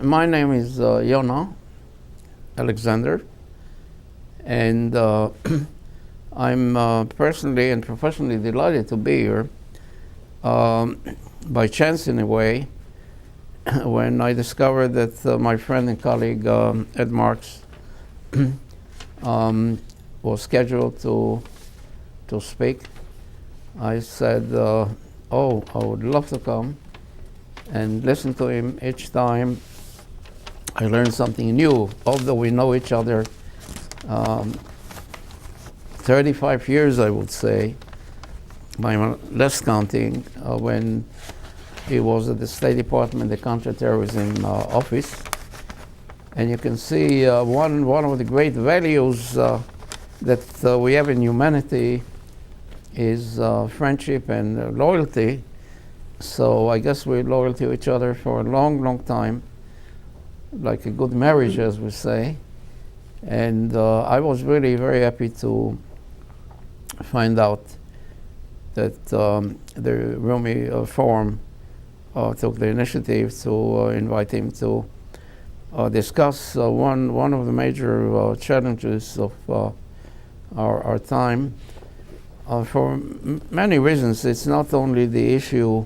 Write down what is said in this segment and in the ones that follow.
My name is Yona Alexander, and I'm personally and professionally delighted to be here. By chance, in a way, when I discovered that my friend and colleague Ed Marks was scheduled to speak, I said, "Oh, I would love to come and listen to him." Each time I learned something new, although we know each other 35 years, I would say, by less counting, when he was at the State Department, the Counterterrorism Office. And you can see one of the great values that we have in humanity is friendship and loyalty. So I guess we're loyal to each other for a long, long time, like a good marriage, as we say. And I was really very happy to find out that the Rumi Forum took the initiative to invite him to discuss one of the major challenges of our time. For many reasons, it's not only the issue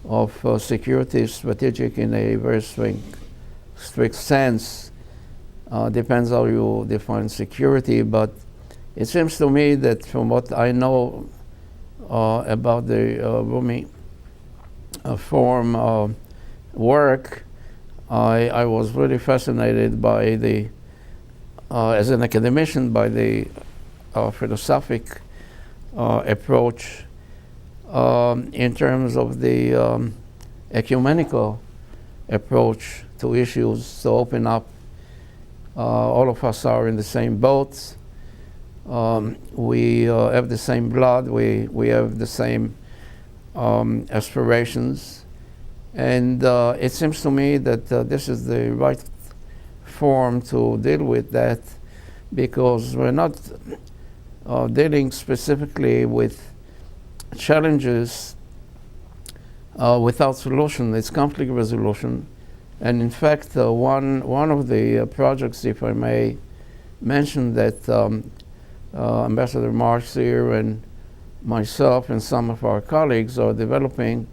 of security strategic in a very strict sense, depends how you define security, but it seems to me that from what I know about the Rumi Forum work, I was really fascinated by the, as an academician, by the philosophic approach in terms of the ecumenical approach to issues, to open up. All of us are in the same boat. We have the same blood. We have the same aspirations. And it seems to me that this is the right form to deal with that, because we're not dealing specifically with challenges without solution. It's conflict resolution. And in fact, one of the projects, if I may mention, that Ambassador Marks here and myself and some of our colleagues are developing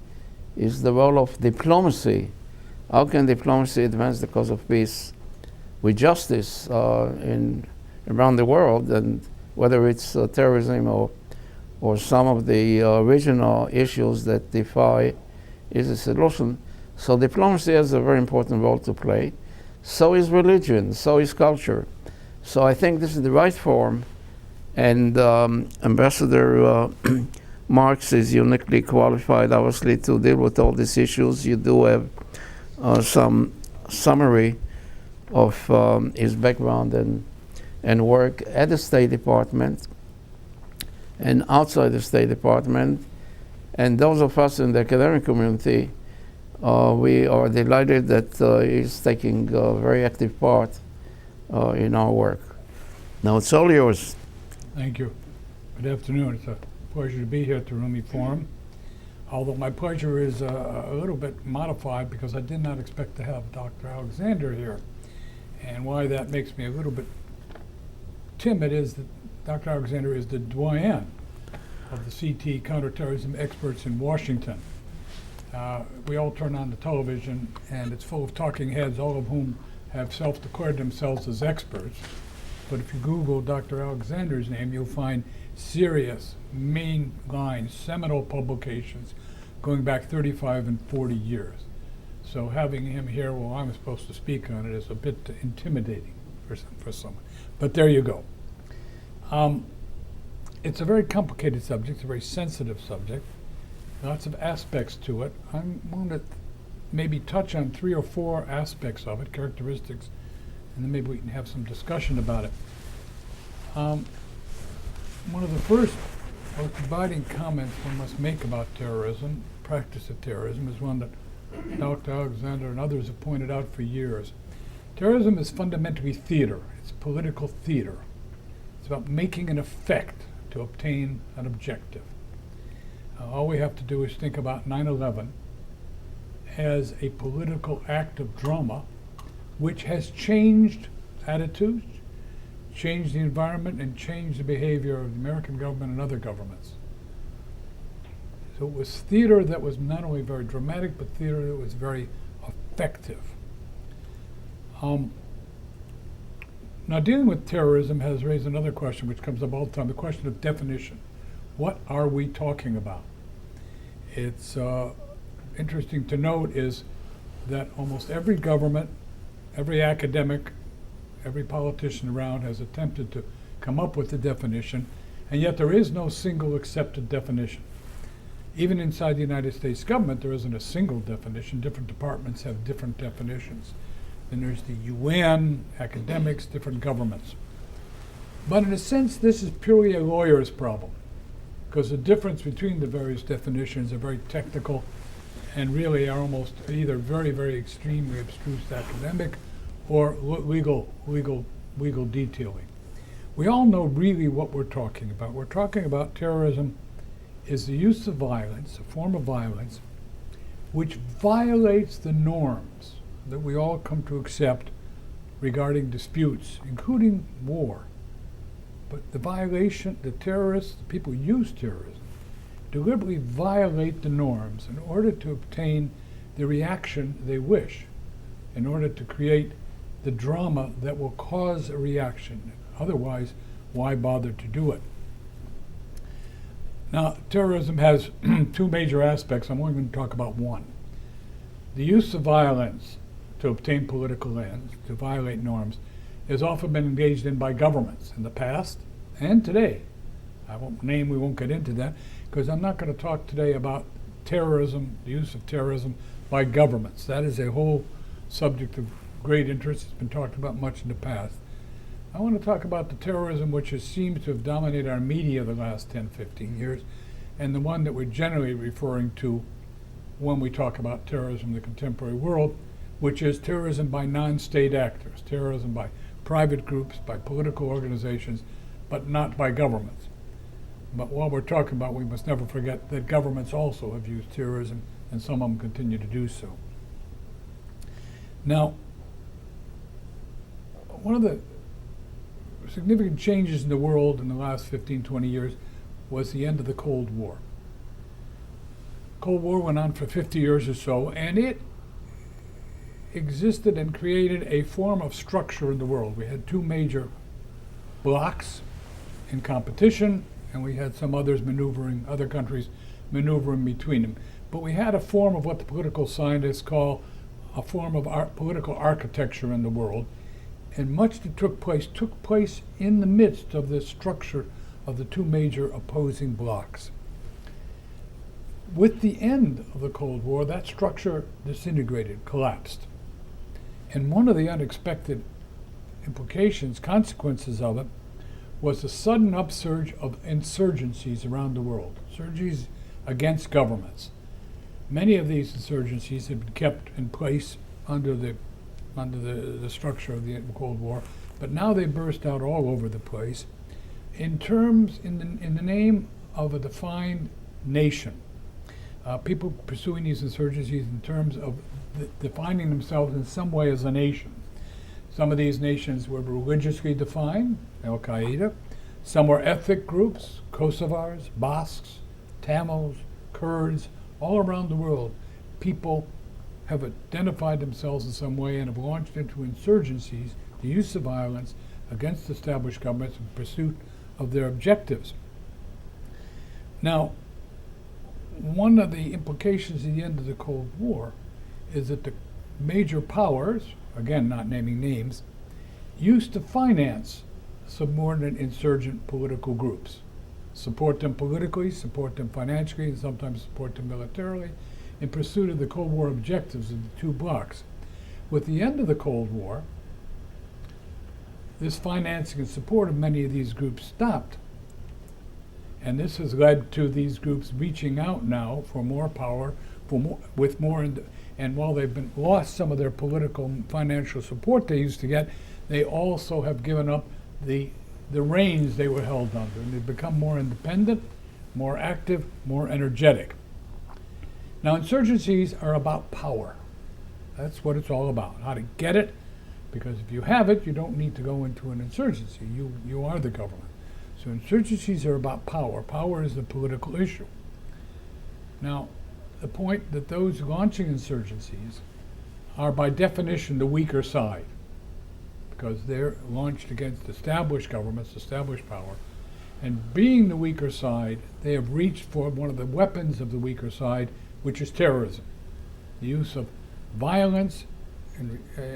is the role of diplomacy. How can diplomacy advance the cause of peace with justice around the world, and whether it's terrorism or some of the regional issues that defy is a solution. So diplomacy has a very important role to play. So is religion, so is culture. So I think this is the right form, and Ambassador Marks is uniquely qualified, obviously, to deal with all these issues. You do have some summary of his background and work at the State Department and outside the State Department. And those of us in the academic community, we are delighted that he's taking a very active part in our work. Now it's all yours. Thank you. Good afternoon. It's a pleasure to be here at the Rumi Forum. Although my pleasure is a little bit modified because I did not expect to have Dr. Alexander here. And why that makes me a little bit timid is that Dr. Alexander is the doyen of the CT counterterrorism experts in Washington. We all turn on the television and it's full of talking heads, all of whom have self-declared themselves as experts. But if you Google Dr. Alexander's name, you'll find serious, mainline, seminal publications going back 35 and 40 years. So having him here while I'm supposed to speak on it is a bit intimidating for someone. But there you go. It's a very complicated subject, it's a very sensitive subject, lots of aspects to it. I'm going to maybe touch on 3 or 4 aspects of it, characteristics, and then maybe we can have some discussion about it. One of the first dividing comments one must make about terrorism, practice of terrorism, is one that Dr. Alexander and others have pointed out for years. Terrorism is fundamentally theater. It's political theater. It's about making an effect to obtain an objective. All we have to do is think about 9/11 as a political act of drama which has changed attitudes, changed the environment, and changed the behavior of the American government and other governments. So it was theater that was not only very dramatic, but theater that was very effective. Now, dealing with terrorism has raised another question which comes up all the time, the question of definition. What are we talking about? It's interesting to note is that almost every government, every academic, every politician around has attempted to come up with a definition, and yet there is no single accepted definition. Even inside the United States government, there isn't a single definition. Different departments have different definitions. Then there's the UN, academics, different governments. But in a sense, this is purely a lawyer's problem, because the difference between the various definitions are very technical and really are almost either very, very extremely abstruse academic or legal detailing. We all know really what we're talking about. We're talking about terrorism is the use of violence, a form of violence, which violates the norms that we all come to accept regarding disputes, including war. But the violation, the terrorists, the people who use terrorism, deliberately violate the norms in order to obtain the reaction they wish, in order to create the drama that will cause a reaction. Otherwise, why bother to do it? Now, terrorism has two major aspects. I'm only going to talk about one. The use of violence to obtain political ends, to violate norms, has often been engaged in by governments in the past and today. We won't get into that, because I'm not going to talk today about terrorism, the use of terrorism by governments. That is a whole subject of great interest. It's been talked about much in the past. I want to talk about the terrorism which seems to have dominated our media the last 10, 15 years, and the one that we're generally referring to when we talk about terrorism in the contemporary world, which is terrorism by non-state actors, terrorism by private groups, by political organizations, but not by governments. But while we're talking about, we must never forget that governments also have used terrorism, and some of them continue to do so. Now, one of the significant changes in the world in the last 15, 20 years was the end of the Cold War. Cold War went on for 50 years or so, and it existed and created a form of structure in the world. We had two major blocs in competition, and we had some others maneuvering, other countries maneuvering between them. But we had a form of what the political scientists call a form of political architecture in the world, and much that took place in the midst of this structure of the two major opposing blocs. With the end of the Cold War, that structure disintegrated, collapsed. And one of the unexpected implications, consequences of it, was the sudden upsurge of insurgencies around the world, insurgencies against governments. Many of these insurgencies had been kept in place under the structure of the Cold War, but now they burst out all over the place in the name of a defined nation. People pursuing these insurgencies in terms of defining themselves in some way as a nation. Some of these nations were religiously defined, Al-Qaeda. Some were ethnic groups, Kosovars, Basques, Tamils, Kurds, all around the world. People have identified themselves in some way and have launched into insurgencies, the use of violence against established governments in pursuit of their objectives. Now, one of the implications of the end of the Cold War is that the major powers, again not naming names, used to finance subordinate insurgent political groups, support them politically, support them financially, and sometimes support them militarily, in pursuit of the Cold War objectives of the two blocs. With the end of the Cold War, this financing and support of many of these groups stopped. And this has led to these groups reaching out now for more power, and while they've lost some of their political and financial support they used to get, they also have given up the reins they were held under, and they've become more independent, more active, more energetic. Now, insurgencies are about power. That's what it's all about, how to get it, Because if you have it, you don't need to go into an insurgency. You are the government. So insurgencies are about power. Power is the political issue. Now, the point that those launching insurgencies are by definition the weaker side, because they're launched against established governments, established power, and being the weaker side, they have reached for one of the weapons of the weaker side, which is terrorism. The use of violence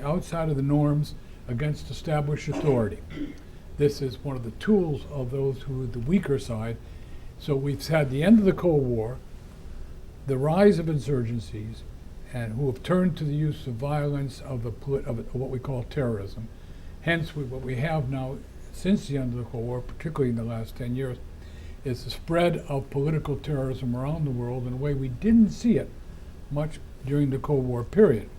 outside of the norms against established authority. This is one of the tools of those who are the weaker side. So we've had the end of the Cold War, the rise of insurgencies, and who have turned to the use of violence of what we call terrorism. Hence, what we have now, since the end of the Cold War, particularly in the last 10 years, is the spread of political terrorism around the world in a way we didn't see it much during the Cold War period.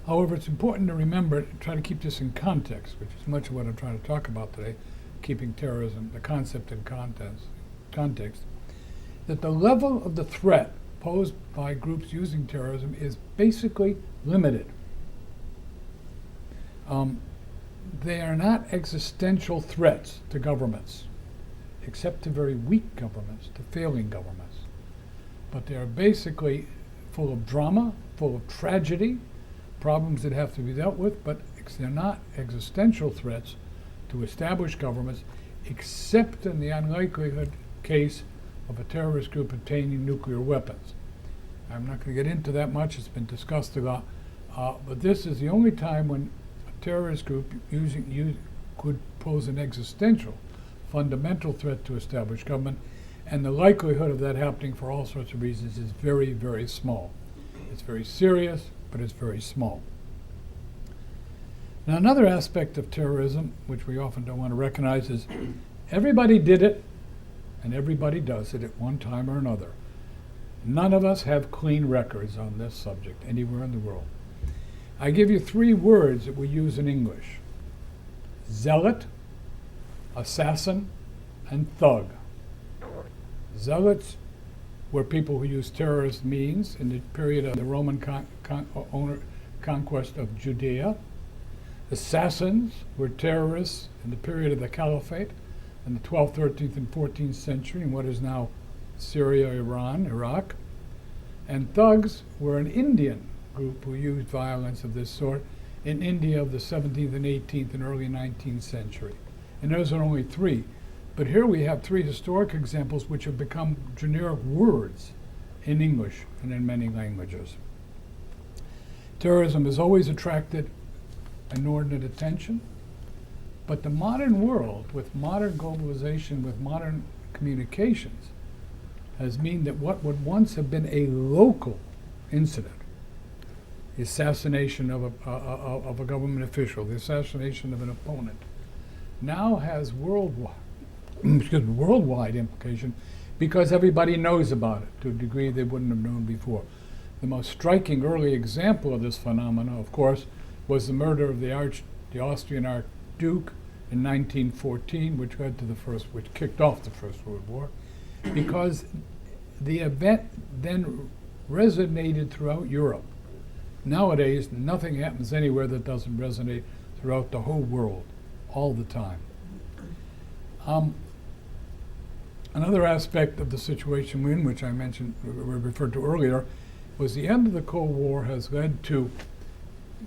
However, it's important to remember, try to keep this in context, which is much of what I'm trying to talk about today, keeping terrorism, the concept in context, that the level of the threat posed by groups using terrorism is basically limited. They are not existential threats to governments, except to very weak governments, to failing governments. But they are basically full of drama, full of tragedy, problems that have to be dealt with, but they're not existential threats to established governments, except in the unlikelihood case of a terrorist group obtaining nuclear weapons. I'm not going to get into that much, it's been discussed a lot, but this is the only time when a terrorist group could pose an existential, fundamental threat to established government, and the likelihood of that happening for all sorts of reasons is very, very small. It's very serious, but it's very small. Now, another aspect of terrorism, which we often don't want to recognize, is everybody did it, and everybody does it at one time or another. None of us have clean records on this subject anywhere in the world. I give you 3 words that we use in English: zealot, assassin, and thug. Zealots were people who used terrorist means in the period of the Roman conquest of Judea. Assassins were terrorists in the period of the Caliphate in the 12th, 13th, and 14th century in what is now Syria, Iran, Iraq. And thugs were an Indian group who used violence of this sort in India of the 17th and 18th and early 19th century. And those are only 3. But here we have 3 historic examples which have become generic words in English and in many languages. Terrorism has always attracted inordinate attention, but the modern world, with modern globalization, with modern communications, has meant that what would once have been a local incident, the assassination of a government official, the assassination of an opponent, now has worldwide implication because everybody knows about it to a degree they wouldn't have known before. The most striking early example of this phenomenon, of course, was the murder of the Austrian Archduke in 1914, which kicked off the First World War, because the event then resonated throughout Europe. Nowadays, nothing happens anywhere that doesn't resonate throughout the whole world, all the time. Another aspect of the situation we're in, which I mentioned, referred to earlier, was the end of the Cold War has led to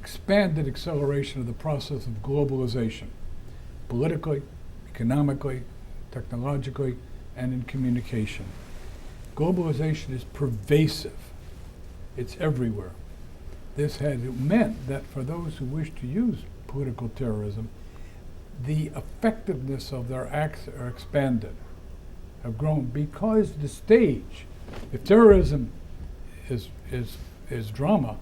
expanded acceleration of the process of globalization, politically, economically, technologically, and in communication. Globalization is pervasive. It's everywhere. This has meant that for those who wish to use political terrorism, the effectiveness of their acts are expanded, have grown, because the stage, if terrorism is drama,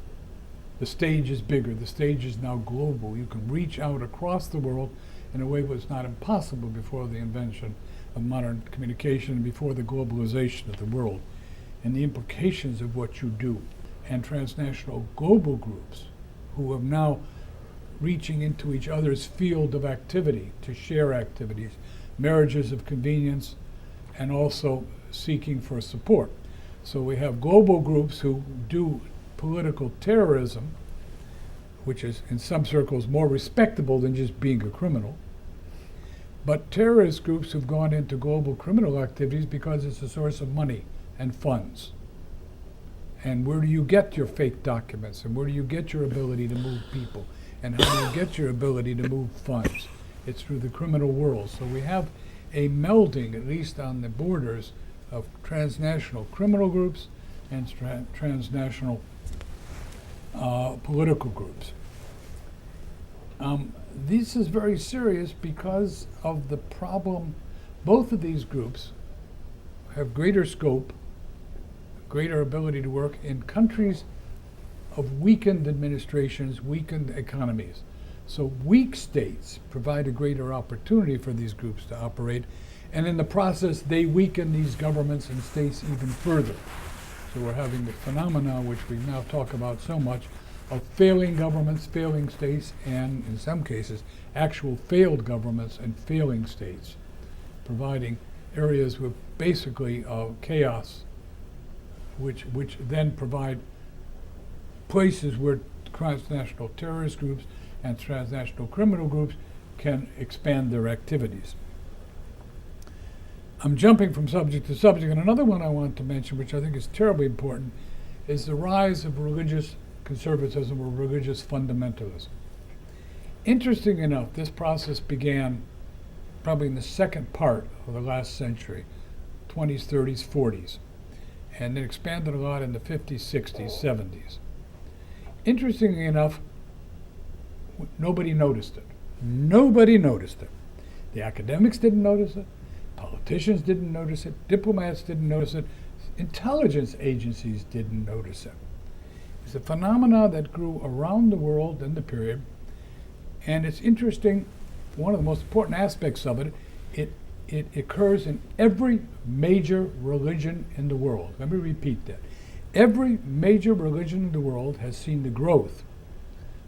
the stage is bigger. The stage is now global. You can reach out across the world in a way that was not impossible before the invention of modern communication and before the globalization of the world, and the implications of what you do. And transnational global groups who are now reaching into each other's field of activity to share activities, marriages of convenience, and also seeking for support. So we have global groups who do political terrorism, which is in some circles more respectable than just being a criminal. But terrorist groups have gone into global criminal activities because it's a source of money and funds. And where do you get your fake documents? And where do you get your ability to move people? And how do you get your ability to move funds? It's through the criminal world. So we have a melding, at least on the borders, of transnational criminal groups and transnational political groups. This is very serious because of the problem. Both of these groups have greater scope, greater ability to work in countries of weakened administrations, weakened economies. So weak states provide a greater opportunity for these groups to operate, and in the process they weaken these governments and states even further. So we're having the phenomena which we now talk about so much of failing governments, failing states, and in some cases actual failed governments and failing states, providing areas with basically chaos, which then provide places where transnational terrorist groups and transnational criminal groups can expand their activities. I'm jumping from subject to subject, and another one I want to mention, which I think is terribly important, is the rise of religious conservatism or religious fundamentalism. Interesting enough, this process began probably in the second part of the last century, 20s, 30s, 40s, and it expanded a lot in the 50s, 60s, 70s. Interestingly enough, nobody noticed it. Nobody noticed it. The academics didn't notice it. Politicians didn't notice it. Diplomats didn't notice it. Intelligence agencies didn't notice it. It's a phenomena that grew around the world in the period, and it's interesting. One of the most important aspects of it, it occurs in every major religion in the world. Let me repeat that. Every major religion in the world has seen the growth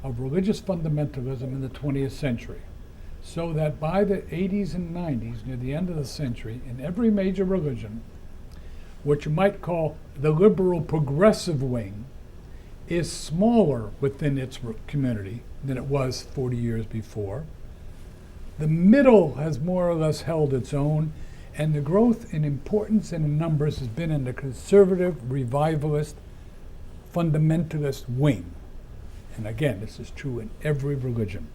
of religious fundamentalism in the 20th century. So that by the 80s and 90s, near the end of the century, in every major religion, what you might call the liberal progressive wing is smaller within its community than it was 40 years before. The middle has more or less held its own, and the growth in importance and in numbers has been in the conservative, revivalist, fundamentalist wing. And again, this is true in every religion.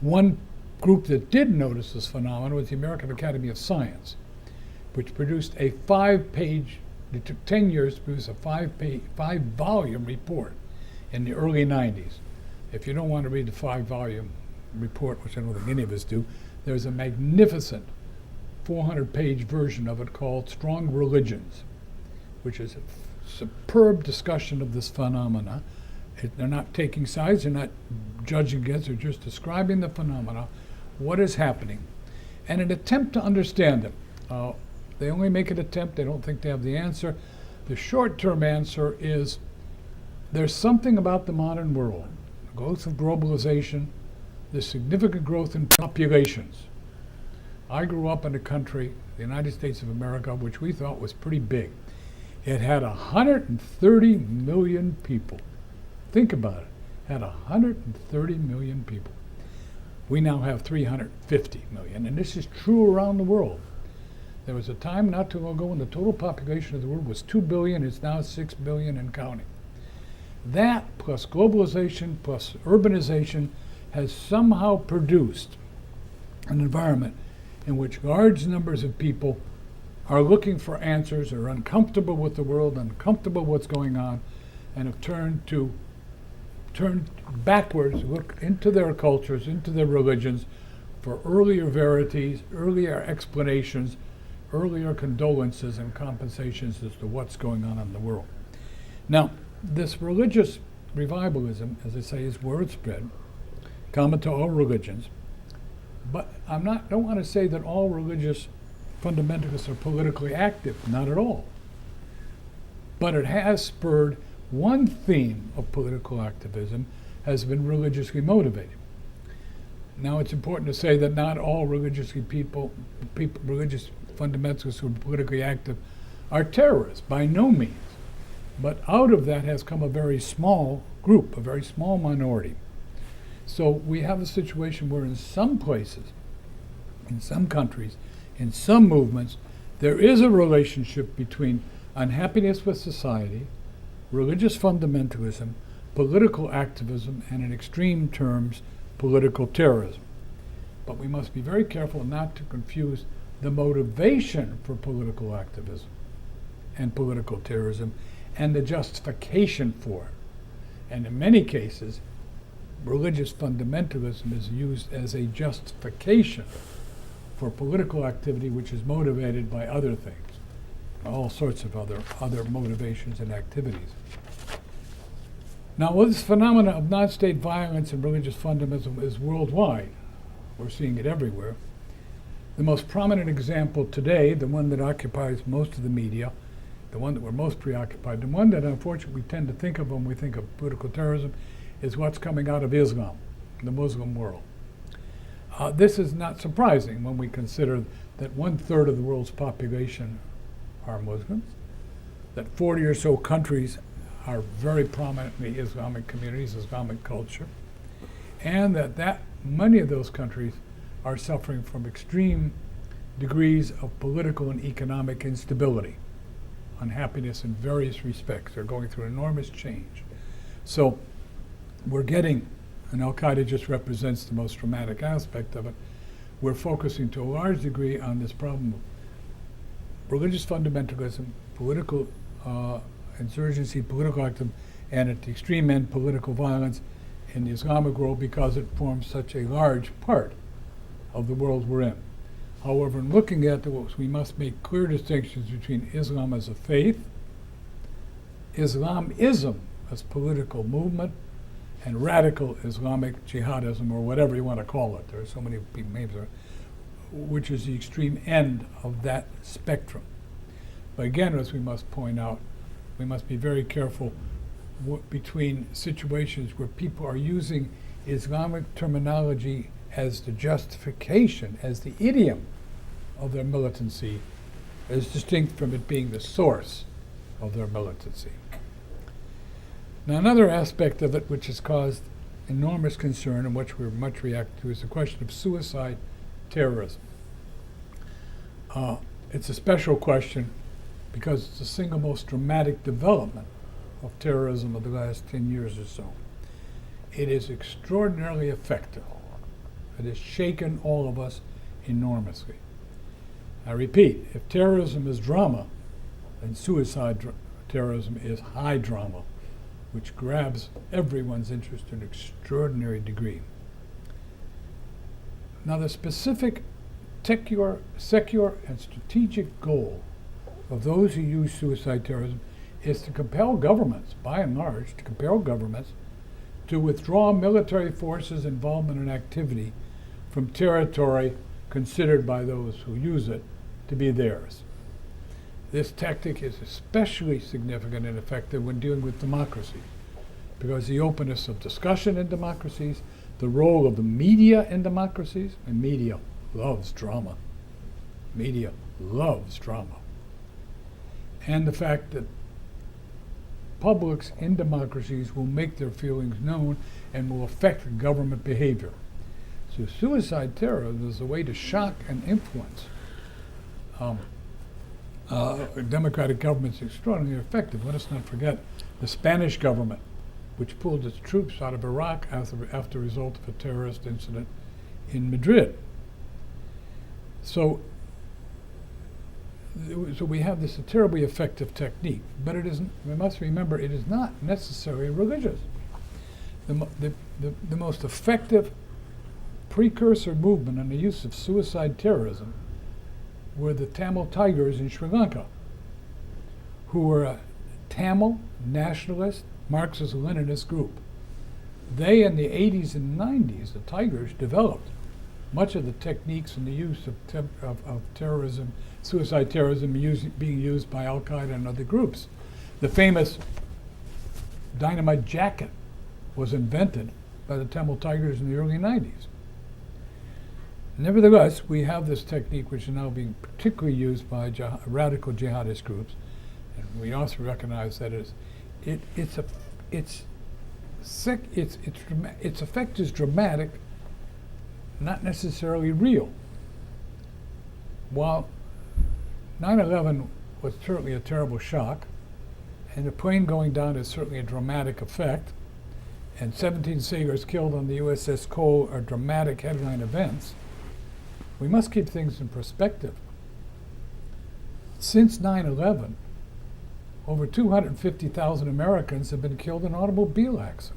One group that did notice this phenomenon was the American Academy of Science, which produced a 5-page, it took 10 years to produce a 5-volume report in the early 90s. If you don't want to read the 5-volume report, which I don't think any of us do, there's a magnificent 400-page version of it called Strong Religions, which is a superb discussion of this phenomena. They're not taking sides, they're not judging against, they're just describing the phenomena, what is happening, and an attempt to understand it. They only make an attempt, they don't think they have the answer. The short-term answer is there's something about the modern world, the growth of globalization, the significant growth in populations. I grew up in a country, the United States of America, which we thought was pretty big. It had 130 million people. Think about it, had 130 million people. We now have 350 million, and this is true around the world. There was a time not too long ago when the total population of the world was 2 billion, it's now 6 billion and counting. That plus globalization plus urbanization has somehow produced an environment in which large numbers of people are looking for answers, are uncomfortable with the world, uncomfortable with what's going on, and have turned backwards, look into their cultures, into their religions for earlier verities, earlier explanations, earlier condolences and compensations as to what's going on in the world. Now, this religious revivalism, as I say, is word spread, common to all religions, but don't want to say that all religious fundamentalists are politically active, not at all. But it has spurred one theme of political activism has been religiously motivated. Now it's important to say that not all religious fundamentalists who are politically active are terrorists, by no means. But out of that has come a very small group, a very small minority. So we have a situation where in some places, in some countries, in some movements, there is a relationship between unhappiness with society, religious fundamentalism, political activism, and in extreme terms, political terrorism. But we must be very careful not to confuse the motivation for political activism and political terrorism and the justification for it. And in many cases, religious fundamentalism is used as a justification for political activity which is motivated by other things, all sorts of other motivations and activities. Now, this phenomena of non-state violence and religious fundamentalism is worldwide. We're seeing it everywhere. The most prominent example today, the one that occupies most of the media, the one that we're most preoccupied, the one that unfortunately we tend to think of when we think of political terrorism, is what's coming out of Islam, the Muslim world. This is not surprising when we consider that 1/3 of the world's population are Muslims, that 40 or so countries are very prominently Islamic communities, Islamic culture, and that many of those countries are suffering from extreme degrees of political and economic instability, unhappiness in various respects. They're going through enormous change. So we're getting, and Al-Qaeda just represents the most dramatic aspect of it, we're focusing to a large degree on this problem of religious fundamentalism, political insurgency, political activism, and at the extreme end, political violence in the Islamic world because it forms such a large part of the world we're in. However, in looking at those, we must make clear distinctions between Islam as a faith, Islamism as political movement, and radical Islamic jihadism, or whatever you want to call it. There are so many names, which is the extreme end of that spectrum. But again, as we must point out, we must be very careful between situations where people are using Islamic terminology as the justification, as the idiom of their militancy, as distinct from it being the source of their militancy. Now, another aspect of it which has caused enormous concern and which we're much react to is the question of suicide terrorism. It's a special question because it's the single most dramatic development of terrorism of the last 10 years or so. It is extraordinarily effective. It has shaken all of us enormously. I repeat, if terrorism is drama, then suicide terrorism is high drama, which grabs everyone's interest to an extraordinary degree. Now, the specific secular and strategic goal of those who use suicide terrorism is to compel governments, by and large, to compel governments to withdraw military forces' involvement in activity from territory considered by those who use it to be theirs. This tactic is especially significant and effective when dealing with democracy, because the openness of discussion in democracies, the role of the media in democracies, and media loves drama. Media loves drama. And the fact that publics in democracies will make their feelings known and will affect government behavior. So suicide terrorism is a way to shock and influence democratic governments extraordinarily effective. Let us not forget the Spanish government, which pulled its troops out of Iraq after the result of a terrorist incident in Madrid. So we have this terribly effective technique, but it isn't. We must remember it is not necessarily religious. The most effective precursor movement in the use of suicide terrorism were the Tamil Tigers in Sri Lanka, who were a Tamil nationalist Marxist-Leninist group. They, in the 80s and 90s, the Tigers, developed much of the techniques and the use of terrorism, suicide terrorism being used by Al-Qaeda and other groups. The famous dynamite jacket was invented by the Tamil Tigers in the early 90s. Nevertheless, we have this technique which is now being particularly used by radical jihadist groups, And we also recognize that its effect is dramatic, not necessarily real. While 9/11 was certainly a terrible shock, and the plane going down is certainly a dramatic effect, and 17 sailors killed on the USS Cole are dramatic headline events, we must keep things in perspective. Since 9/11, over 250,000 Americans have been killed in automobile accidents.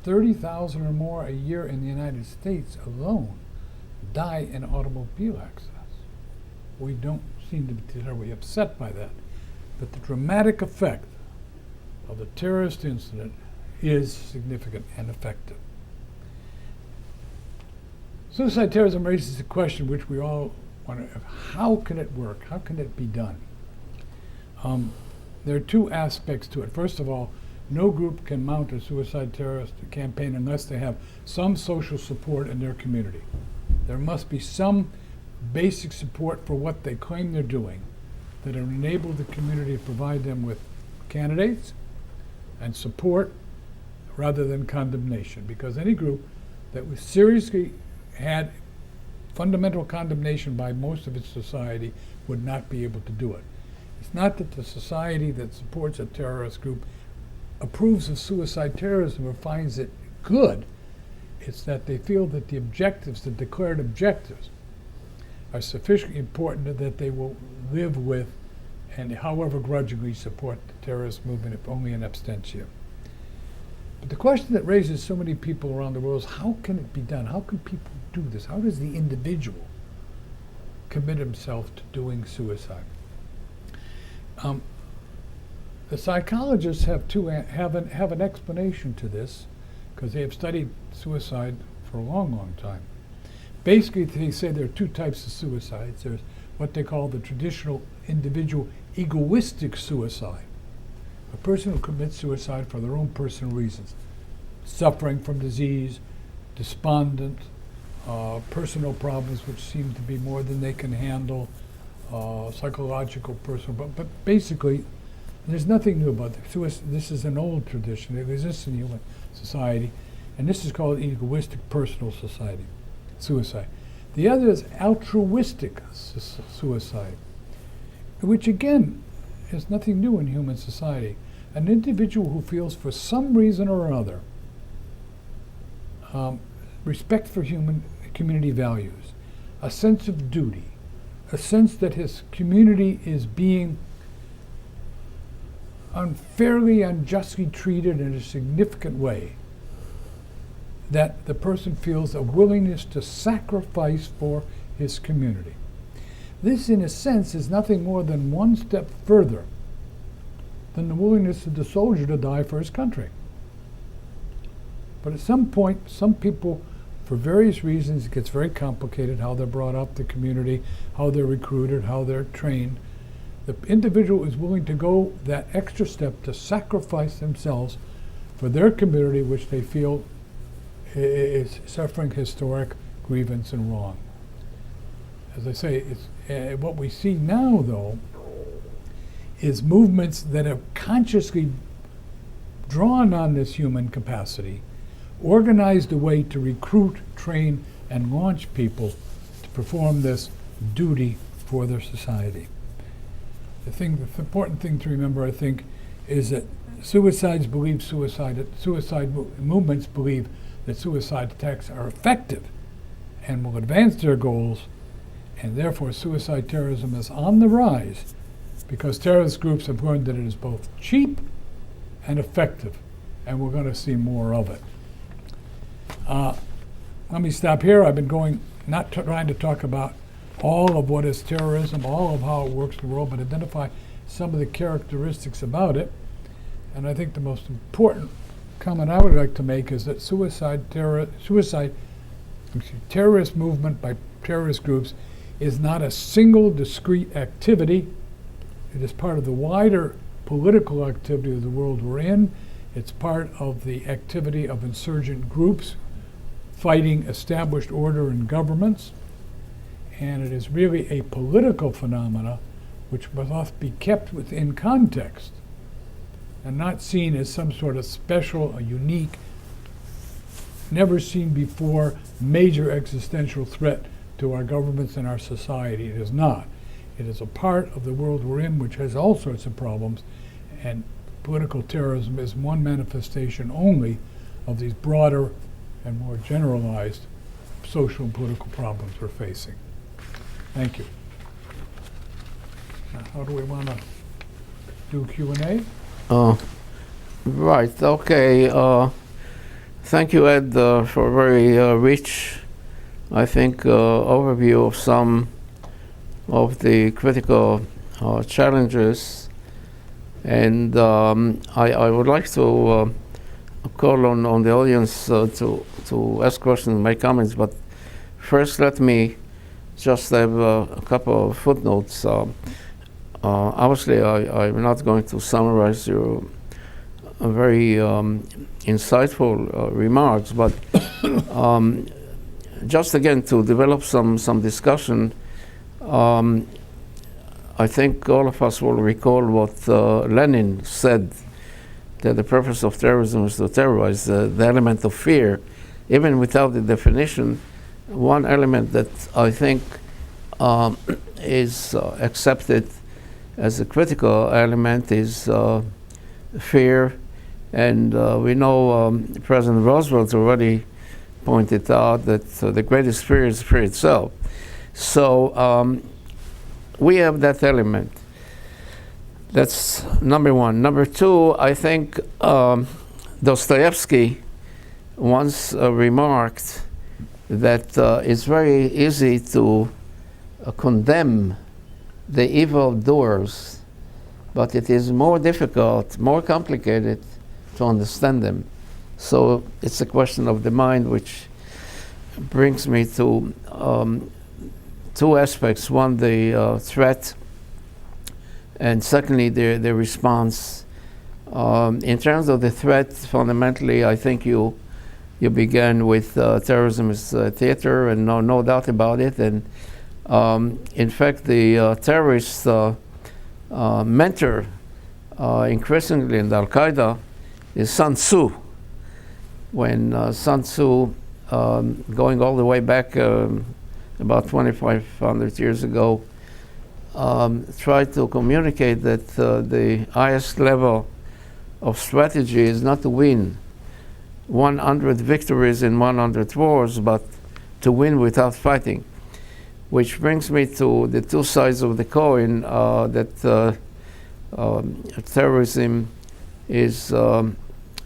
30,000 or more a year in the United States alone die in automobile accidents. We don't seem to be terribly upset by that, but the dramatic effect of the terrorist incident is significant and effective. Suicide terrorism raises a question which we all wonder, how can it work? How can it be done? There are two aspects to it. First of all, no group can mount a suicide terrorist campaign unless they have some social support in their community. There must be some basic support for what they claim they're doing that will enable the community to provide them with candidates and support rather than condemnation, because any group that was seriously had fundamental condemnation by most of its society would not be able to do it. It's not that the society that supports a terrorist group approves of suicide terrorism or finds it good. It's that they feel that the objectives, the declared objectives, are sufficiently important that they will live with and however grudgingly support the terrorist movement, if only in absentia. But the question that raises so many people around the world is, how can it be done? How can people do this? How does the individual commit himself to doing suicide? The psychologists have an explanation to this, because they have studied suicide for a long, long time. Basically, they say there are two types of suicides. There's what they call the traditional individual egoistic suicide, a person who commits suicide for their own personal reasons, suffering from disease, despondent, personal problems which seem to be more than they can handle, psychological, personal, but basically, there's nothing new about this. This is an old tradition. It exists in human society, and this is called egoistic personal suicide. The other is altruistic suicide, which again is nothing new in human society. An individual who feels for some reason or other respect for human community values, a sense of duty, a sense that his community is being unfairly, unjustly treated in a significant way, that the person feels a willingness to sacrifice for his community. This, in a sense, is nothing more than one step further than the willingness of the soldier to die for his country. But at some point, some people, for various reasons, it gets very complicated, how they're brought up, the community, how they're recruited, how they're trained. The individual is willing to go that extra step to sacrifice themselves for their community, which they feel is suffering historic grievance and wrong. As I say, what we see now, though, is movements that have consciously drawn on this human capacity, organized a way to recruit, train, and launch people to perform this duty for their society. The important thing to remember, I think, is that suicide movements believe that suicide attacks are effective and will advance their goals, and therefore suicide terrorism is on the rise because terrorist groups have learned that it is both cheap and effective, and we're going to see more of it. Let me stop here. I've been not trying to talk about all of what is terrorism, all of how it works in the world, but identify some of the characteristics about it. And I think the most important comment I would like to make is that terrorist movement by terrorist groups is not a single discrete activity. It is part of the wider political activity of the world we're in. It's part of the activity of insurgent groups fighting established order and governments. And it is really a political phenomena which must be kept within context and not seen as some sort of special, a unique, never seen before major existential threat to our governments and our society. It is not. It is a part of the world we're in, which has all sorts of problems, and political terrorism is one manifestation only of these broader and more generalized social and political problems we're facing. Thank you. Now, how do we want to do Q&A? Right, okay. Thank you, Ed, for a very rich, I think, overview of some of the critical challenges. And I would like to call on the audience to ask questions, make comments, but first let me just have a couple of footnotes. Obviously, I'm not going to summarize your very insightful remarks, but just again to develop some discussion, I think all of us will recall what Lenin said, that the purpose of terrorism is to terrorize, the element of fear. Even without the definition, one element that I think is accepted as a critical element is fear. And we know President Roosevelt already pointed out that the greatest fear is fear itself. So we have that element. That's number one. Number two, I think Dostoevsky once remarked that it's very easy to condemn the evildoers, but it is more difficult, more complicated to understand them. So it's a question of the mind, which brings me to two aspects. One, the threat, and secondly, the response. In terms of the threat, fundamentally, I think you began with terrorism is theater, and no doubt about it. And in fact, the terrorist mentor increasingly in Al-Qaeda is Sun Tzu. When Sun Tzu, going all the way back about 2,500 years ago, tried to communicate that the highest level of strategy is not to win 100 victories in 100 wars, but to win without fighting. Which brings me to the two sides of the coin, that terrorism is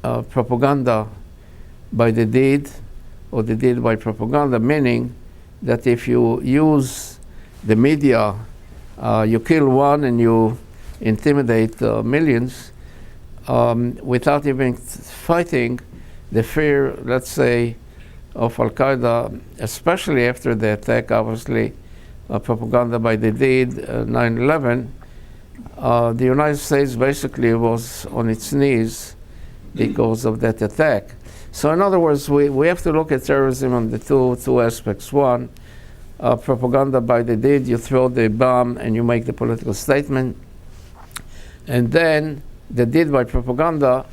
propaganda by the deed, or the deed by propaganda, meaning that if you use the media, you kill one and you intimidate millions without even fighting. The fear, let's say, of Al-Qaeda, especially after the attack, obviously, propaganda by the deed, 9/11, the United States basically was on its knees because of that attack. So in other words, we have to look at terrorism on the two aspects. One, propaganda by the deed, you throw the bomb and you make the political statement. And then the deed by propaganda,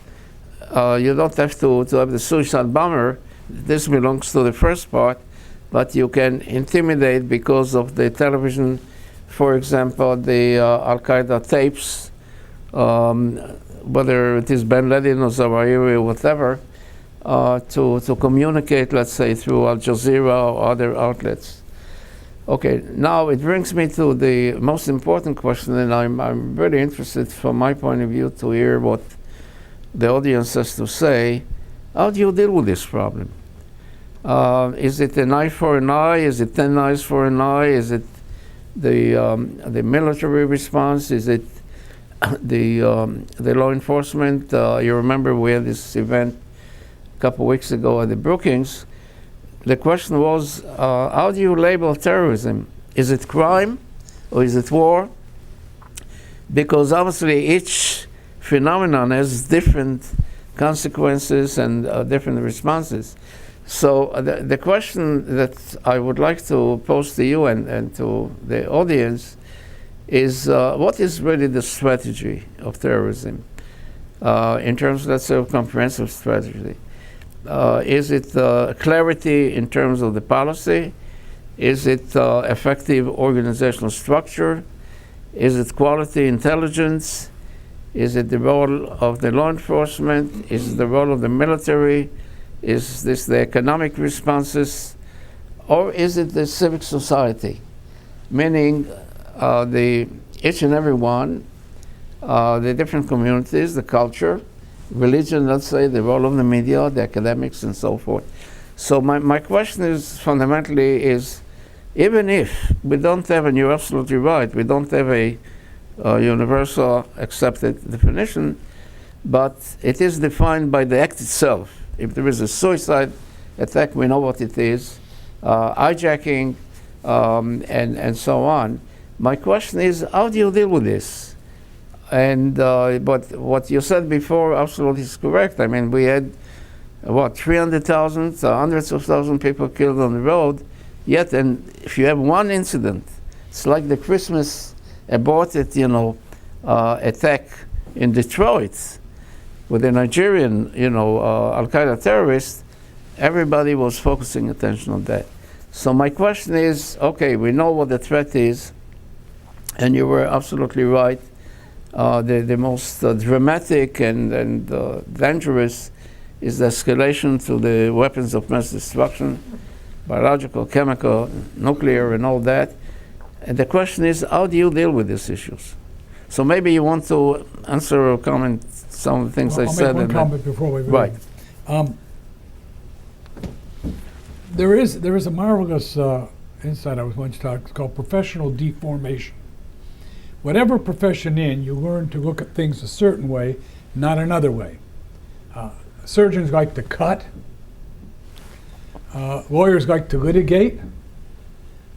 you don't have to have the suicide bomber. This belongs to the first part, but you can intimidate because of the television, for example, the Al-Qaeda tapes, whether it is Ben Laden or Zawahiri or whatever, to communicate, let's say, through Al Jazeera or other outlets. Okay, now it brings me to the most important question, and I'm really interested from my point of view to hear what the audience has to say. How do you deal with this problem? Is it an eye for an eye? Is it 10 eyes for an eye? Is it the military response? Is it the law enforcement? You remember we had this event a couple weeks ago at the Brookings. The question was, how do you label terrorism? Is it crime or is it war? Because obviously each phenomenon has different consequences and different responses. So the question that I would like to pose to you and to the audience is what is really the strategy of terrorism in terms, let's say, of comprehensive strategy? Is it clarity in terms of the policy? Is it effective organizational structure? Is it quality intelligence? Is it the role of the law enforcement? Is it the role of the military? Is this the economic responses? Or is it the civic society? Meaning each and every one, the different communities, the culture, religion, let's say, the role of the media, the academics, and so forth. So my question is fundamentally is, even if we don't have, and you're absolutely right, we don't have a universal accepted definition, but it is defined by the act itself. If there is a suicide attack, we know what it is, hijacking, and so on. My question is, how do you deal with this? And but what you said before absolutely is correct. I mean, we had, 300,000, hundreds of thousands people killed on the road, yet, and if you have one incident, it's like the Christmas aborted, attack in Detroit with a Nigerian, Al-Qaeda terrorist. Everybody was focusing attention on that. So my question is, okay, we know what the threat is, and you were absolutely right. The most dramatic and dangerous is the escalation to the weapons of mass destruction, biological, chemical, nuclear, and all that. And the question is, how do you deal with these issues? So maybe you want to answer or comment some of the things I said. I'll make one comment before we right. There is a marvelous insight I was once taught. It's called professional deformation. Whatever profession you learn to look at things a certain way, not another way. Surgeons like to cut. Lawyers like to litigate.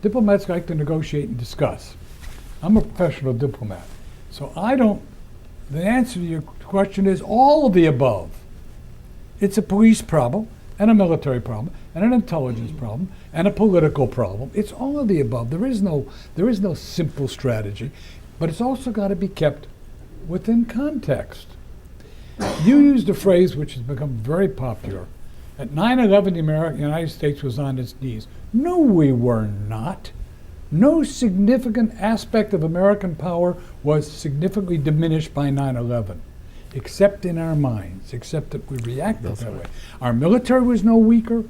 Diplomats like to negotiate and discuss. I'm a professional diplomat. So the answer to your question is all of the above. It's a police problem, and a military problem, and an intelligence problem, and a political problem. It's all of the above. There is no simple strategy, but it's also got to be kept within context. You used a phrase which has become very popular. At 9/11, the United States was on its knees. No, we were not. No significant aspect of American power was significantly diminished by 9/11, except in our minds, except that we reacted that way. Our military was no weaker.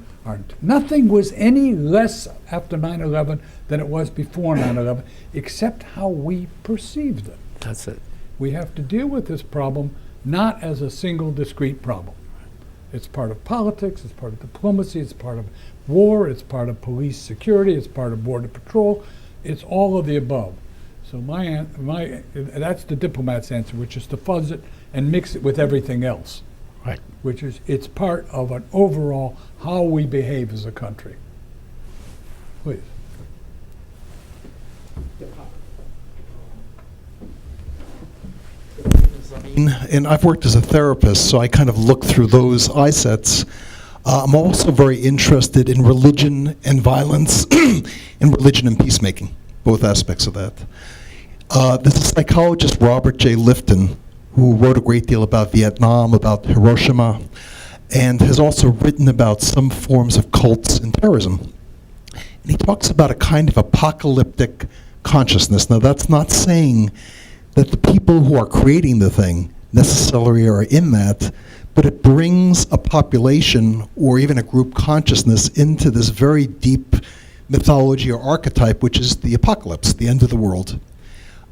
Nothing was any less after 9/11 than it was before 9/11, except how we perceived it. That's it. We have to deal with this problem not as a single discrete problem. It's part of politics, it's part of diplomacy, it's part of war, it's part of police security, it's part of border patrol, it's all of the above. So that's the diplomat's answer, which is to fuzz it and mix it with everything else. Right. Which is, it's part of an overall how we behave as a country. Please. And I've worked as a therapist, so I kind of look through those eye sets. I'm also very interested in religion and violence, and religion and peacemaking, both aspects of that. There's a psychologist, Robert J. Lifton, who wrote a great deal about Vietnam, about Hiroshima, and has also written about some forms of cults and terrorism. And he talks about a kind of apocalyptic consciousness. Now, that's not saying that the people who are creating the thing necessarily are in that, but it brings a population or even a group consciousness into this very deep mythology or archetype, which is the apocalypse, the end of the world.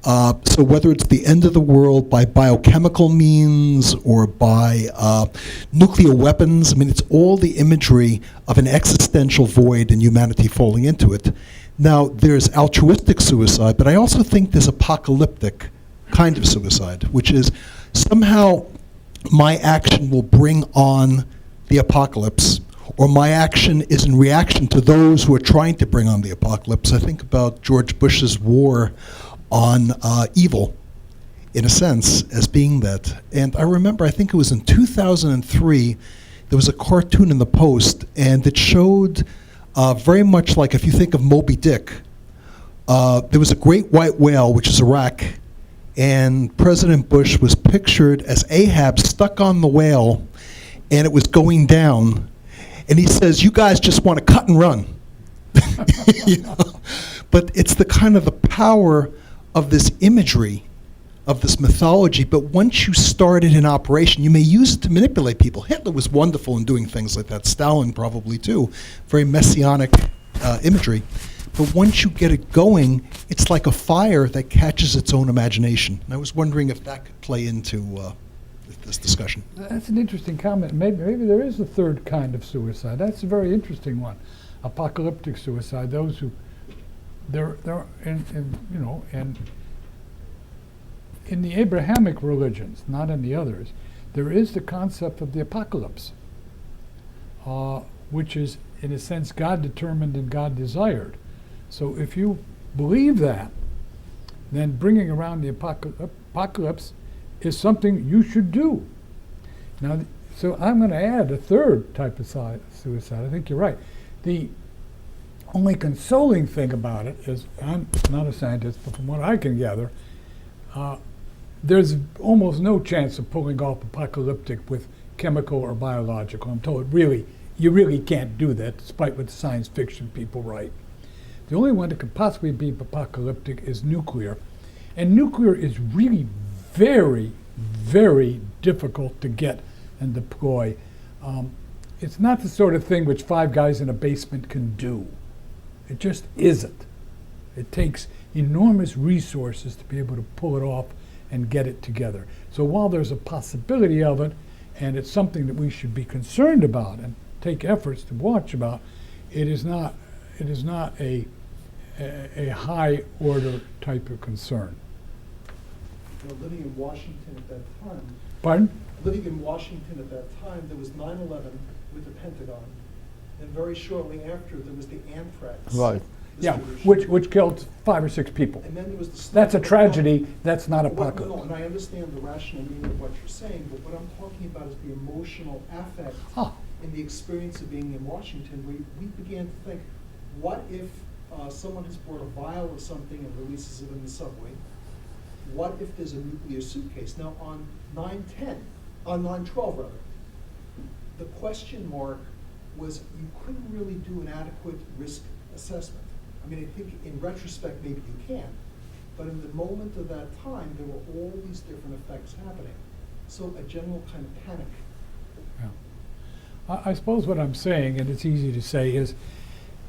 So whether it's the end of the world by biochemical means or by nuclear weapons, I mean, it's all the imagery of an existential void and humanity falling into it. Now, there's altruistic suicide, but I also think there's apocalyptic kind of suicide, which is somehow my action will bring on the apocalypse, or my action is in reaction to those who are trying to bring on the apocalypse. I think about George Bush's war on evil, in a sense, as being that. And I remember, I think it was in 2003, there was a cartoon in the Post, and it showed very much like if you think of Moby Dick, There was a great white whale, which is a wreck, and President Bush was pictured as Ahab stuck on the whale, and it was going down. And he says, "You guys just want to cut and run." You know? But it's the kind of the power of this imagery, of this mythology. But once you start it in operation, you may use it to manipulate people. Hitler was wonderful in doing things like that. Stalin probably too. Very messianic imagery. But once you get it going, it's like a fire that catches its own imagination. And I was wondering if that could play into this discussion. That's an interesting comment. Maybe there is a third kind of suicide. That's a very interesting one. Apocalyptic suicide. Those who they're in the Abrahamic religions, not in the others, there is the concept of the apocalypse, which is in a sense God determined and God desired. So if you believe that, then bringing around the apocalypse is something you should do. Now, so I'm going to add a third type of suicide. I think you're right. The only consoling thing about it is, I'm not a scientist, but from what I can gather, there's almost no chance of pulling off apocalyptic with chemical or biological. I'm told you really can't do that, despite what the science fiction people write. The only one that could possibly be apocalyptic is nuclear. And nuclear is really very, very difficult to get and deploy. It's not the sort of thing which 5 guys in a basement can do. It just isn't. It takes enormous resources to be able to pull it off and get it together. So while there's a possibility of it, and it's something that we should be concerned about and take efforts to watch about, it is not a high order type of concern. Living in Washington at that time. Pardon? Living in Washington at that time, there was 9/11 with the Pentagon, and very shortly after there was the anthrax. Right. Yeah, which killed 5 or 6 people. And then there was the That's a tragedy. That's not apocalypse. No, and I understand the rational meaning of what you're saying, but what I'm talking about is the emotional affect in the experience of being in Washington, where we began to think, what if someone has brought a vial of something and releases it in the subway? What if there's a nuclear suitcase? Now on 9/12 rather, the question mark was you couldn't really do an adequate risk assessment. I mean, I think in retrospect maybe you can, but in the moment of that time there were all these different effects happening. So a general kind of panic. Yeah. I suppose what I'm saying, and it's easy to say, is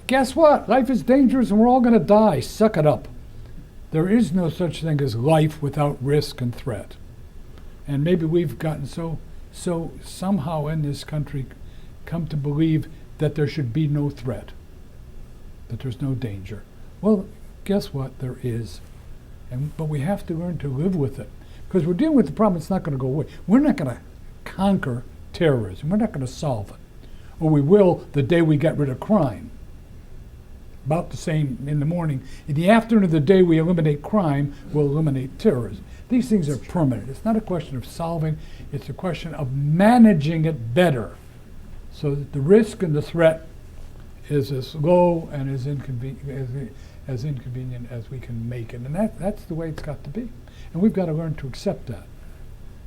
guess what? Life is dangerous and we're all going to die. Suck it up. There is no such thing as life without risk and threat. And maybe we've gotten so somehow in this country come to believe that there should be no threat, that there's no danger. Well, guess what? There is. But we have to learn to live with it. Because we're dealing with the problem, it's not going to go away. We're not going to conquer terrorism. We're not going to solve it. Or we will the day we get rid of crime. About the same in the morning. In the afternoon of the day we eliminate crime, we'll eliminate terrorism. These things are permanent. It's not a question of solving, it's a question of managing it better so that the risk and the threat is as low and as inconvenient as we can make it. And that's the way it's got to be. And we've got to learn to accept that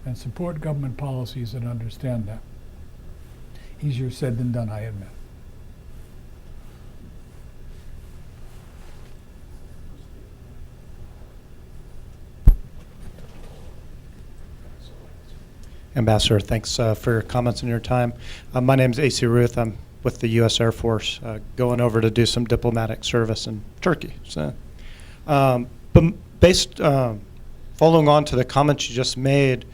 and support government policies that understand that. Easier said than done, I admit. Ambassador, thanks for your comments and your time. My name is A.C. Ruth. I'm with the U.S. Air Force, going over to do some diplomatic service in Turkey. So, but based, following on to the comments you just made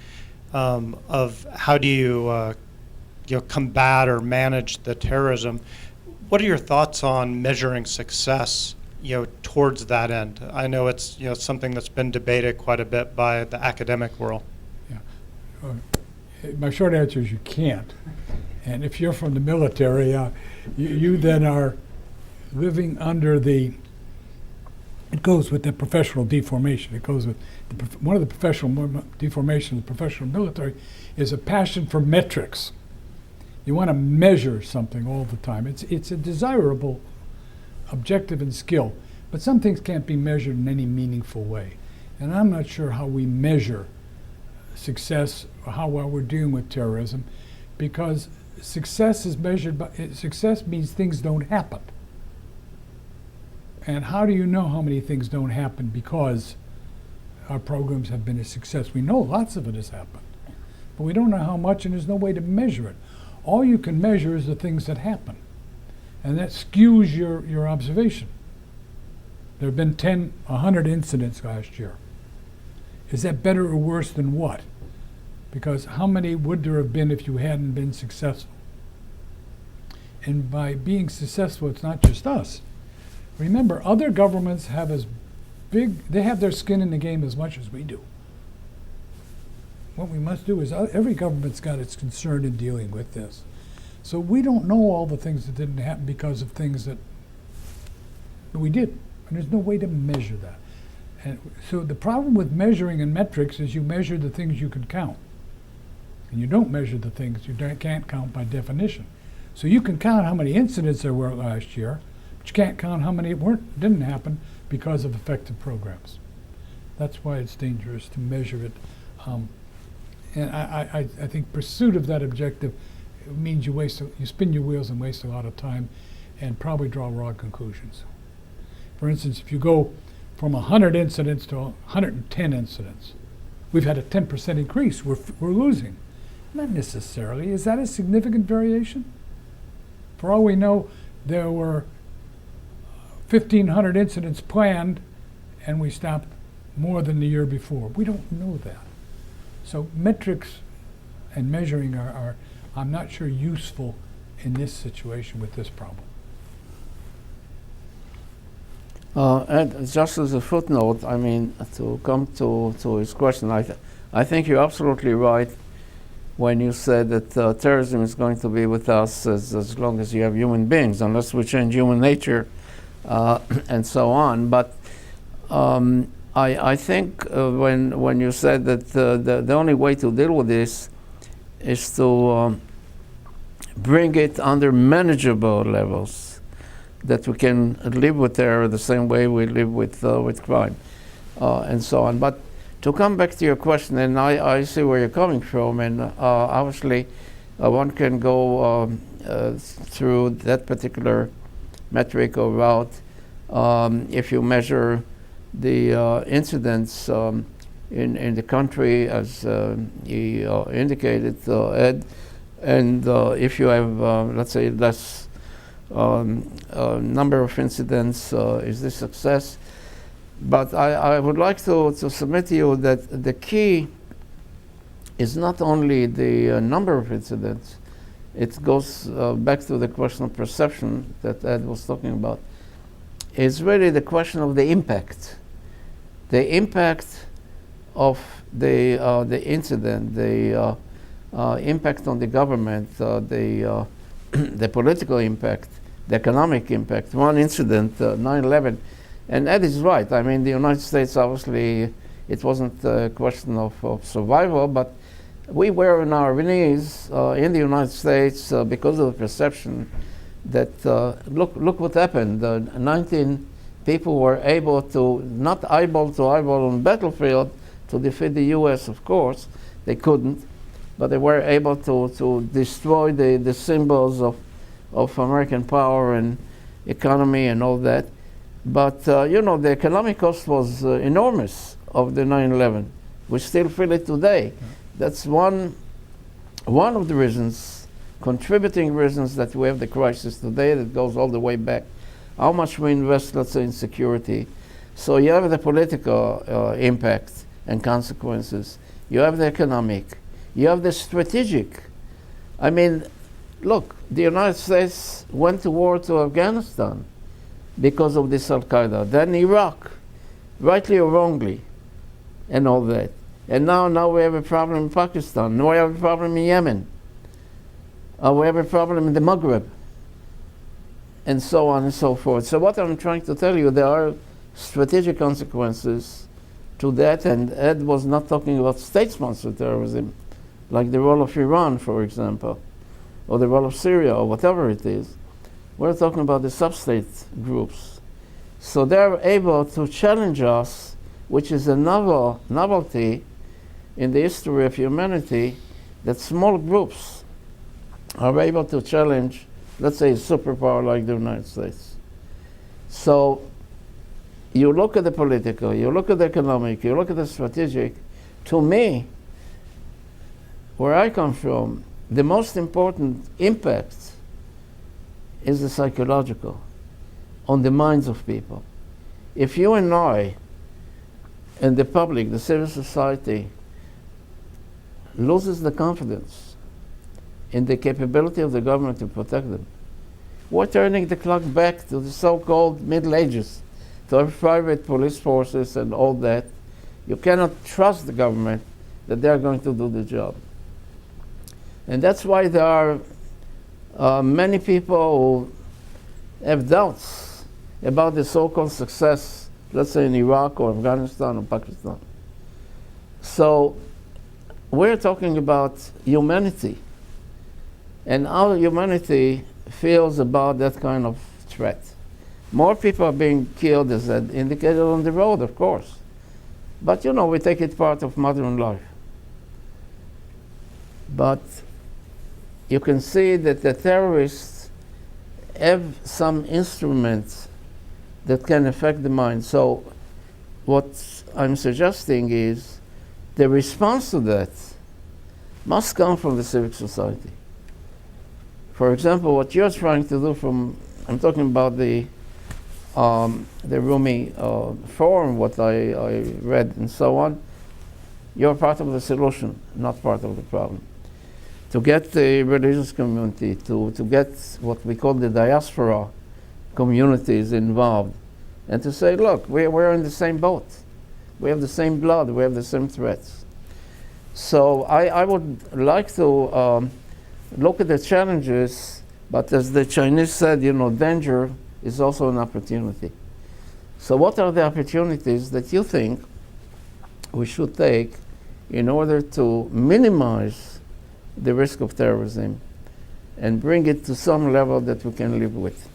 of how do you, combat or manage the terrorism, what are your thoughts on measuring success, towards that end? I know it's something that's been debated quite a bit by the academic world. Yeah. My short answer is you can't. And if you're from the military, you then are living under it goes with the professional deformation. It goes with one of the professional deformations of the professional military is a passion for metrics. You want to measure something all the time. It's a desirable objective and skill, But some things can't be measured in any meaningful way. And I'm not sure how we measure success or how well we're dealing with terrorism, because success is measured by, success means things don't happen. And how do you know how many things don't happen because our programs have been a success? We know lots of it has happened, but we don't know how much, and there's no way to measure it. All you can measure is the things that happen, and that skews your observation. There have been 100 incidents last year. Is that better or worse than what? Because how many would there have been if you hadn't been successful? And by being successful, it's not just us. Remember, other governments have they have their skin in the game as much as we do. What we must do is, every government's got its concern in dealing with this. So we don't know all the things that didn't happen because of things that we did. And there's no way to measure that. And so the problem with measuring in metrics is you measure the things you can count. And you don't measure the things you can't count by definition. So you can count how many incidents there were last year, but you can't count how many didn't happen because of effective programs. That's why it's dangerous to measure it. And I think pursuit of that objective means you spin your wheels and waste a lot of time and probably draw wrong conclusions. For instance, if you go from 100 incidents to 110 incidents, we've had a 10% increase. We're losing. Not necessarily. Is that a significant variation? For all we know, there were 1,500 incidents planned, and we stopped more than the year before. We don't know that. So metrics and measuring are I'm not sure, useful in this situation with this problem. And just as a footnote, I mean, to come to his question, I think you're absolutely right when you said that terrorism is going to be with us as long as you have human beings, unless we change human nature and so on. But I think when you said that the only way to deal with this is to bring it under manageable levels, that we can live with terror the same way we live with crime, and so on. But to come back to your question, and I see where you're coming from, and obviously one can go through that particular metric or route if you measure the incidents in the country, as he indicated, Ed, and if you have, let's say, less number of incidents, is this success? But I would like to submit to you that the key is not only the number of incidents. It goes back to the question of perception that Ed was talking about. It's really the question of the impact. The impact of the incident, the impact on the government, the political impact, the economic impact. One incident, 9/11, and Ed is right. I mean, the United States, obviously, it wasn't a question of survival, but we were on our knees in the United States because of the perception that, look what happened. 19 people were able to, not eyeball to eyeball on the battlefield, to defeat the US, of course. They couldn't, but they were able to destroy the symbols of American power and economy and all that. But you know, the economic cost was enormous of the 9/11. We still feel it today. That's one of the reasons, contributing reasons, that we have the crisis today, that goes all the way back. How much we invest, let's say, in security. So you have the political impact and consequences. You have the economic. You have the strategic. I mean, look, the United States went to war to Afghanistan because of this Al-Qaeda. Then Iraq, rightly or wrongly, and all that. And now we have a problem in Pakistan. Now we have a problem in Yemen. We have a problem in the Maghreb, and so on and so forth. So what I'm trying to tell you, there are strategic consequences to that, and Ed was not talking about state-sponsored terrorism, like the role of Iran, for example, or the role of Syria, or whatever it is. We're talking about the sub-state groups. So they're able to challenge us, which is a novelty in the history of humanity, that small groups are able to challenge, let's say, a superpower like the United States. So you look at the political, you look at the economic, you look at the strategic. To me, where I come from, the most important impact is the psychological, on the minds of people. If you and I, and the public, the civil society, loses the confidence in the capability of the government to protect them, we're turning the clock back to the so-called Middle Ages, to have private police forces and all that. You cannot trust the government that they're going to do the job. And that's why there are many people who have doubts about the so-called success, let's say in Iraq or Afghanistan or Pakistan. So we're talking about humanity and how humanity feels about that kind of threat. More people are being killed, as I indicated, on the road, of course. But you know, we take it part of modern life. But you can see that the terrorists have some instruments that can affect the mind. So what I'm suggesting is the response to that must come from the civic society. For example, what you're trying to do I'm talking about the Rumi forum, what I read and so on. You're part of the solution, not part of the problem. To get the religious community, to get what we call the diaspora communities involved, and to say, look, we're in the same boat. We have the same blood, we have the same threats. So I would like to look at the challenges, but as the Chinese said, you know, danger is also an opportunity. So what are the opportunities that you think we should take in order to minimize the risk of terrorism and bring it to some level that we can live with?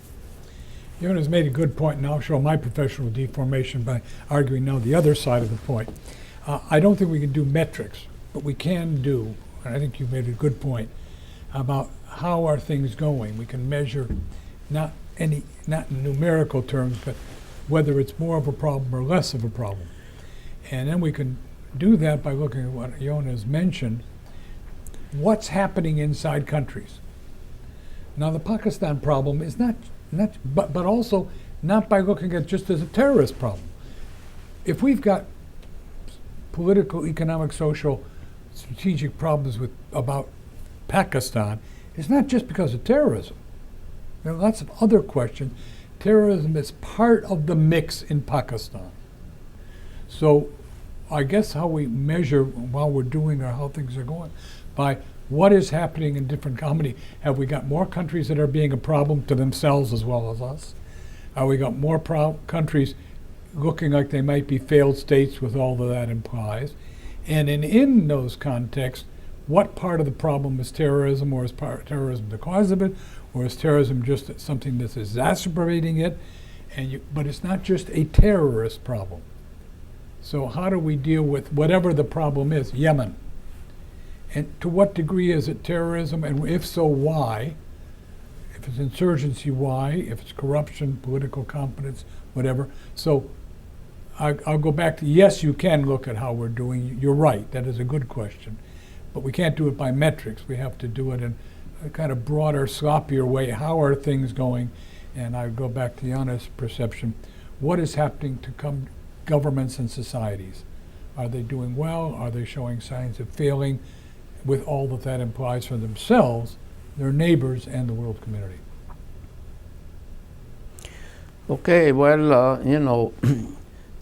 Yona's made a good point, and I'll show my professional deformation by arguing now the other side of the point. I don't think we can do metrics, but we can do, and I think you made a good point, about how are things going. We can measure not in numerical terms, but whether it's more of a problem or less of a problem. And then we can do that by looking at what Yona has mentioned, what's happening inside countries. Now the Pakistan problem is but also not by looking at just as a terrorist problem. If we've got political, economic, social, strategic problems about Pakistan, it's not just because of terrorism. There are lots of other questions. Terrorism is part of the mix in Pakistan. So I guess how we measure while we're doing or how things are going, by what is happening in different community. Have we got more countries that are being a problem to themselves as well as us? Have we got more countries looking like they might be failed states with all that implies? And in those contexts, what part of the problem is terrorism, or is terrorism the cause of it, or is terrorism just something that's exacerbating it? But it's not just a terrorist problem. So how do we deal with whatever the problem is? Yemen. And to what degree is it terrorism, and if so, why? If it's insurgency, why? If it's corruption, political competence, whatever. So I'll go back to, yes, you can look at how we're doing. You're right, that is a good question. But we can't do it by metrics. We have to do it in a kind of broader, sloppier way. How are things going? And I go back to Yana's perception. What is happening to governments and societies? Are they doing well? Are they showing signs of failing, with all that implies for themselves, their neighbors, and the world community? Okay, well, you know,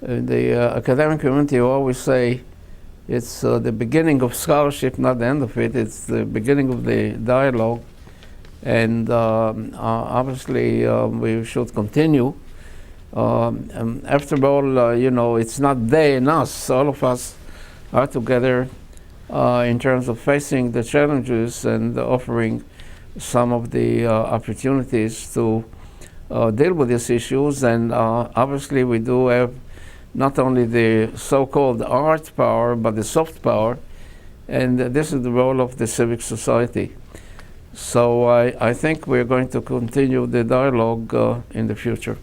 the academic community always say it's the beginning of scholarship, not the end of it. It's the beginning of the dialogue. And obviously, we should continue. After all, you know, it's not they and us. All of us are together in terms of facing the challenges and offering some of the opportunities to deal with these issues. And obviously we do have not only the so-called art power, but the soft power. And this is the role of the civic society. So I think we're going to continue the dialogue in the future.